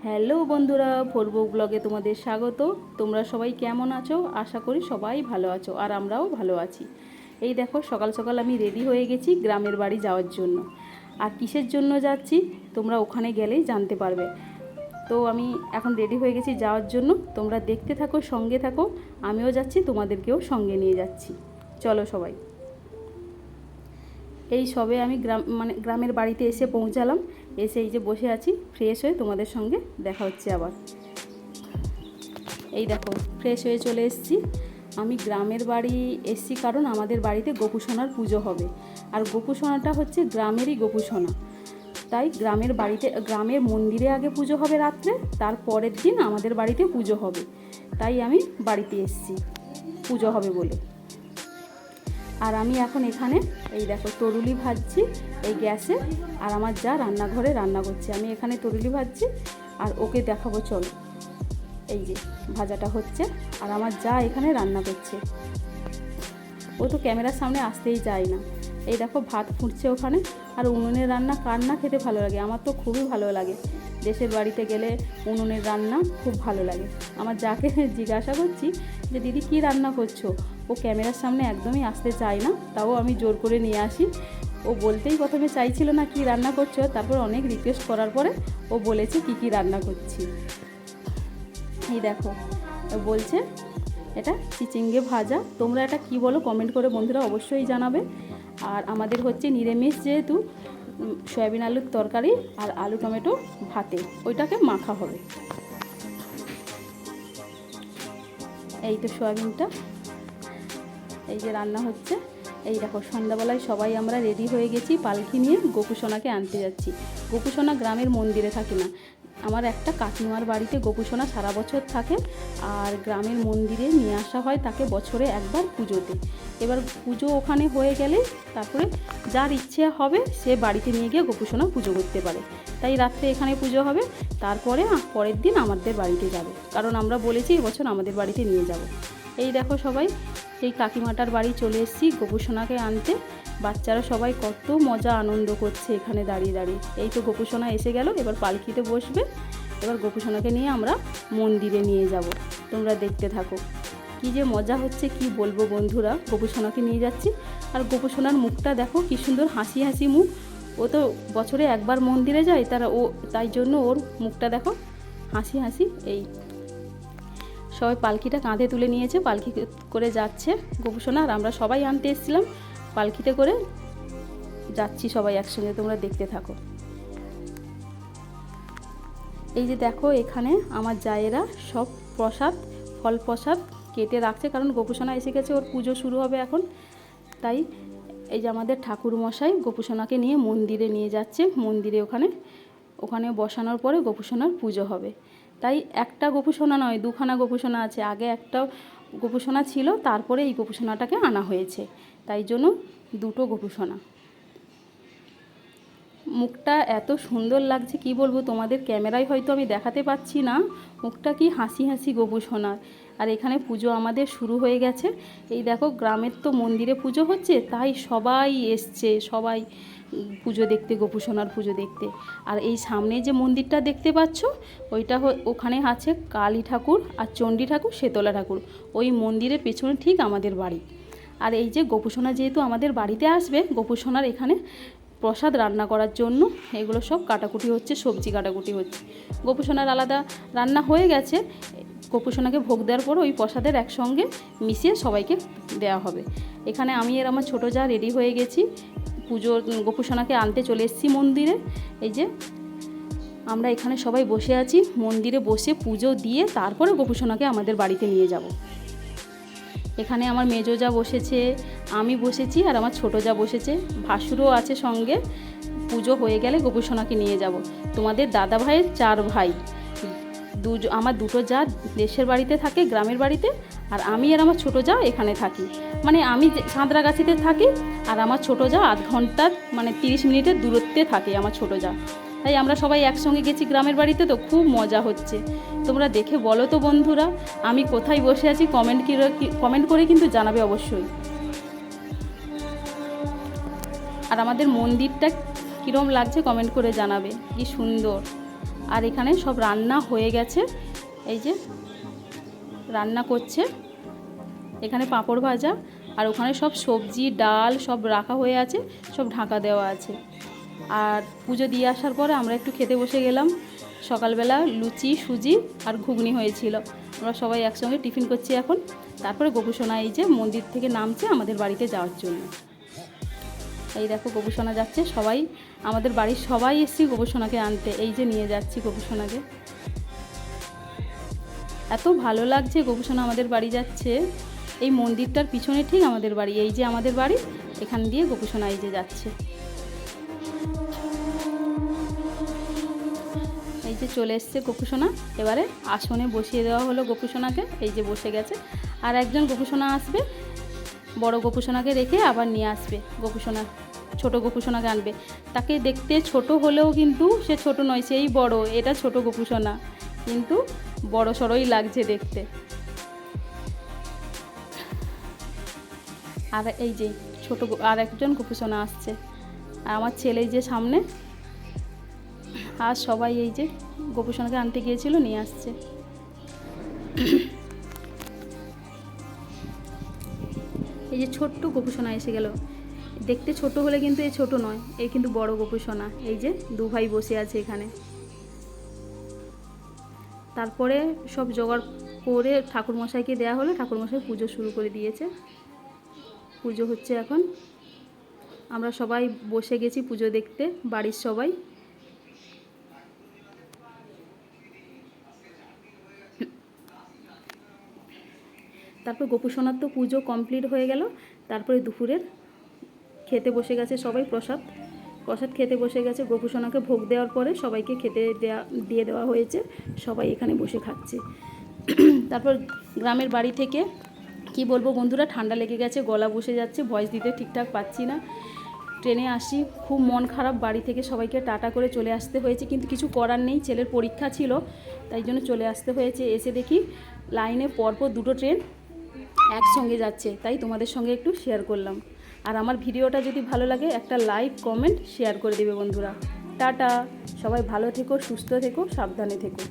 Hello বন্ধুরা, পূর্ব ব্লগে তোমাদের স্বাগত। তোমরা সবাই কেমন আছো? আশা করি সবাই ভালো আছো, আর আমরাও ভালো আছি। এই দেখো, সকাল সকাল আমি রেডি হয়ে গেছি গ্রামের বাড়ি যাওয়ার জন্য। আর কিসের জন্য যাচ্ছি তোমরা ওখানে গেলেই জানতে পারবে। তো আমি এখন রেডি হয়ে গেছি যাওয়ার জন্য। তোমরা দেখতে থাকো, সঙ্গে থাকো। আমিও যাচ্ছি, তোমাদেরকেও সঙ্গে নিয়ে যাচ্ছি। চলো সবাই। এই সবে আমি গ্রামের বাড়িতে এসে পৌঁছালাম। এসে এই যে বসে আছি ফ্রেশ হয়ে, তোমাদের সঙ্গে দেখা হচ্ছে আবার। এই দেখো, ফ্রেশ হয়ে চলে এসেছি। আমি গ্রামের বাড়ি এসেছি কারণ আমাদের বাড়িতে গোপুসোনার পুজো হবে। আর গোপুসোনাটা হচ্ছে গ্রামেরই গোপুসোনা। তাই গ্রামের মন্দিরে আগে পুজো হবে রাত্রে, তার পরের দিন আমাদের বাড়িতে পুজো হবে। তাই আমি বাড়িতে এসেছি পুজো হবে বলে। আর আমি এখন এখানে এই দেখো তরুলি ভাজছি এই গ্যাসে। আর আমার যা রান্নাঘরে রান্না করছে, আমি এখানে তরুলি ভাজছি আর ওকে দেখাবো। চলো, এই যে ভাজাটা হচ্ছে আর আমার যা এখানে রান্না করছে। ও তো ক্যামেরার সামনে আসতেই চায় না। এই দেখো ভাত ফুটছে ওখানে। আর উনুনের রান্না কার না খেতে ভালো লাগে? আমার তো খুবই ভালো লাগে। দেশের বাড়িতে গেলে উনুনের রান্না খুব ভালো লাগে। আমার যাকে জিজ্ঞাসা করছি যে দিদি কী রান্না করছো, ও ক্যামেরার সামনে একদমই আসতে চায় না। তাও আমি জোর করে নিয়ে আসি। ও বলতেই প্রথমে চাইছিল না কী রান্না করছো, তারপর অনেক রিকোয়েস্ট করার পরে ও বলেছে কী রান্না করছি। এই দেখো, বলছে এটা চিচিঙ্গে ভাজা। তোমরা এটা কি বলো কমেন্ট করে বন্ধুরা অবশ্যই জানাবে। আর আমাদের হচ্ছে নিরামিষ, যেহেতু সয়াবিন আলুর তরকারি আর আলু টমেটো ভাতে, ওইটাকে মাখা হবে। এই তো সয়াবিনটা এই যে রান্না হচ্ছে। এই দেখো, সন্ধ্যাবেলায় সবাই আমরা রেডি হয়ে গেছি, পালকি নিয়ে গোপুসোনাকে আনতে যাচ্ছি। গোপুসোনা গ্রামের মন্দিরে থাকে না, আমার একটা কাকিমার বাড়িতে গোপুসোনা সারা বছর থাকে। আর গ্রামের মন্দিরে নিয়ে আসা হয় তাকে বছরে একবার পুজোতে। এবার পুজো ওখানে হয়ে গেলে তারপরে যার ইচ্ছে হবে সে বাড়িতে নিয়ে গিয়ে গোপুসোনা পুজো করতে পারে। তাই রাত্রে এখানে পুজো হবে, তারপরে পরের দিন আমাদের বাড়িতে যাবে, কারণ আমরা বলেছি এবছর আমাদের বাড়িতে নিয়ে যাব। এই দেখো সবাই, এই কাকিমাটার বাড়ি চলে এসেছি গোপুসোনাকে আনতে। বাচ্চারা সবাই কত মজা আনন্দ করছে এখানে দাঁড়িয়ে দাঁড়িয়ে। এই তো গোপুসোনা এসে গেল, এবার পালকিতে বসবে। এবার গোপুসোনাকে নিয়ে আমরা মন্দিরে নিয়ে যাব। তোমরা দেখতে থাকো, কী যে মজা হচ্ছে কি বলবো বন্ধুরা। গোপুসোনাকে নিয়ে যাচ্ছি আর গোপুসোনার মুখটা দেখো কি সুন্দর হাসি হাসি মুখ। ও তো বছরে একবার মন্দিরে যায়, তাই জন্য ওর মুখটা দেখো হাসি হাসি। এই সবাই পালকিটা কাঁধে তুলে নিয়েছে, পালকি করে যাচ্ছে গোপুসোনা। আর আমরা সবাই আনতে এসেছিলাম, পালকিতে করে যাচ্ছি সবাই একসঙ্গে। তোমরা দেখতে থাকো। এই যে দেখো, এখানে আমার জায়েরা সব ফল প্রসাদ কেটে রাখছে, কারণ গোপুসোনা এসে গেছে, ওর পুজো শুরু হবে এখন। তাই এই যে আমাদের ঠাকুর মশাই গোপুসোনাকে নিয়ে মন্দিরে নিয়ে যাচ্ছে। মন্দিরে ওখানে বসানোর পরে গোপুসোনার পুজো হবে। তাই একটা গোপুসোনা নয়, দুখানা গোপুসোনা আছে। আগে একটা গোপুসোনা ছিল, তারপরে এই গোপুসোনাটাকে আনা হয়েছে। তাই জন্য দুটো গোপুসোনা। মুখটা এত সুন্দর লাগছে কি বলবো তোমাদের, ক্যামেরায় হয়তো আমি দেখাতে পাচ্ছি না। মুখটা কি হাসি হাসি গোপুসোনার। আর এখানে পুজো আমাদের শুরু হয়ে গেছে। এই দেখো, গ্রামের তো মন্দিরে পুজো হচ্ছে, তাই সবাই এসছে, সবাই পুজো দেখতে, গোপুসোনার পুজো দেখতে। আর এই সামনে যে মন্দিরটা দেখতে পাচ্ছ, ওখানে আছে কালী ঠাকুর আর চণ্ডী ঠাকুর, শীতলা ঠাকুর। ওই মন্দিরের পেছনে ঠিক আমাদের বাড়ি। আর এই যে গোপুসোনা যেহেতু আমাদের বাড়িতে আসবে, গোপুসোনার এখানে প্রসাদ রান্না করার জন্য এগুলো সব কাটাকুটি হচ্ছে, সবজি কাটাকুটি হচ্ছে। গোপুসোনার আলাদা রান্না হয়ে গেছে। গোপুসোনাকে ভোগ দেওয়ার পর ওই প্রসাদের একসঙ্গে মিশিয়ে সবাইকে দেওয়া হবে। এখানে আমি আর আমার ছোটো যা রেডি হয়ে গেছি, গোপুসোনাকে আনতে চলে এসেছি মন্দিরে। এই যে আমরা এখানে সবাই বসে আছি, মন্দিরে বসে পুজো দিয়ে তারপরে গোপুসোনাকে আমাদের বাড়িতে নিয়ে যাব। এখানে আমার মেজো যা বসেছে, আমি বসেছি, আর আমার ছোটো যা বসেছে, ভাসুরও আছে সঙ্গে। পুজো হয়ে গেলে গোপুসোনাকে নিয়ে যাব। তোমাদের দাদা ভাইয়ের 4 ভাই, আমার দুটো যা দেশের বাড়িতে থাকে, গ্রামের বাড়িতে। আর আমি আর আমার ছোটো যা এখানে থাকি, মানে আমি সাঁতরাগাছিতে থাকি, আর আমার ছোটো যা আধ ঘন্টার 30 মিনিটের দূরত্বে থাকে আমার ছোটো যা। তাই আমরা সবাই একসঙ্গে গেছি গ্রামের বাড়িতে, তো খুব মজা হচ্ছে। তোমরা দেখে বলো তো বন্ধুরা, আমি কোথায় বসে আছি কমেন্ট করে কিন্তু জানাবে অবশ্যই। আর আমাদের মন্দিরটা কীরকম লাগছে কমেন্ট করে জানাবে। কি সুন্দর, আর এখানে সব রান্না হয়ে গেছে, এই যে রান্না করছে, এখানে পাঁপড় ভাজা, আর ওখানে সব সবজি ডাল সব রাখা হয়ে আছে, সব ঢাকা দেওয়া আছে। আর পুজো দিয়ে আসার পরে আমরা একটু খেতে বসে গেলাম। সকালবেলা লুচি সুজি আর ঘুগনি হয়েছিল, আমরা সবাই একসঙ্গে টিফিন করছি এখন। তারপরে গোপুসোনা এই যে মন্দির থেকে নামছে আমাদের বাড়িতে যাওয়ার জন্য। এই দেখো গোপুসোনা যাচ্ছে, সবাই আমাদের বাড়ির সবাই এসেছি গোপুসোনাকে আনতে, এই যে নিয়ে যাচ্ছি গোপুসোনাকে। এত ভালো লাগছে গোপুসোনা আমাদের বাড়ি যাচ্ছে। এই মন্দিরটার পিছনে ঠিক আমাদের বাড়ি, এই যে আমাদের বাড়ি, এখান দিয়ে গোপুসোনা এই যে যাচ্ছে। এই যে চলে এসছে গোপুসোনা, এবারে আসনে বসিয়ে দেওয়া হলো গোপুসোনাকে, এই যে বসে গেছে। আর একজন গোপুসোনা আসবে, বড় গোপুসোনাকে রেখে আবার নিয়ে আসবে গোপুসোনা, ছোট গোপুসোনাকে আনবে। তাকে দেখতে ছোট হলেও কিন্তু সে ছোট নয়, সেই বড়। এটা ছোট গোপুসোনা, কিন্তু বড় সড়ই লাগছে দেখতে। আর এই যে ছোট আর একজন গোপুসোনা আসছে, আর আমার ছেলে যে সামনে, আর সবাই এই যে গোপুসোনাকে আনতে গিয়েছিল, নিয়ে আসছে। এই যে ছোট্ট গোপুসোনা এসে গেল, দেখতে ছোট হলে কিন্তু এই ছোট নয়, এই কিন্তু বড় গোপুসোনা। এই যে দু ভাই বসে আছে এখানে। তারপরে সব জোগাড় করে ঠাকুরমশাইকে দেওয়া হলো, ঠাকুরমশাই পুজো শুরু করে দিয়েছে। পুজো হচ্ছে এখন, আমরা সবাই বসে গেছি পুজো দেখতে, বাড়ির সবাই। তারপর গোপুসোনার তো পুজো কমপ্লিট হয়ে গেল। তারপরে দুপুরের খেতে বসে গেছে সবাই, প্রসাদ খেতে বসে গেছে। গোপুসোনাকে ভোগ দেওয়ার পরে সবাইকে খেতে দিয়ে দেওয়া হয়েছে, সবাই এখানে বসে খাচ্ছে। তারপর গ্রামের বাড়ি থেকে কি বলবো বন্ধুরা, ঠান্ডা লেগে গেছে, গলা বসে যাচ্ছে, ভয়েস দিতে ঠিকঠাক পাচ্ছি না। ট্রেনে আসি, খুব মন খারাপ, বাড়ি থেকে সবাইকে টাটা করে চলে আসতে হয়েছে, কিন্তু কিছু করার নেই, ছেলের পরীক্ষা ছিল তাই জন্য চলে আসতে হয়েছে। এসে দেখি লাইনে পরপর দুটো ট্রেন একসঙ্গে যাচ্ছে, তাই তোমাদের সঙ্গে একটু শেয়ার করলাম। আর আমার ভিডিওটা যদি ভালো লাগে একটা লাইক কমেন্ট শেয়ার করে দেবে বন্ধুরা। টাটা, সবাই ভালো থেকো, সুস্থ থেকো, সাবধানে থেকো।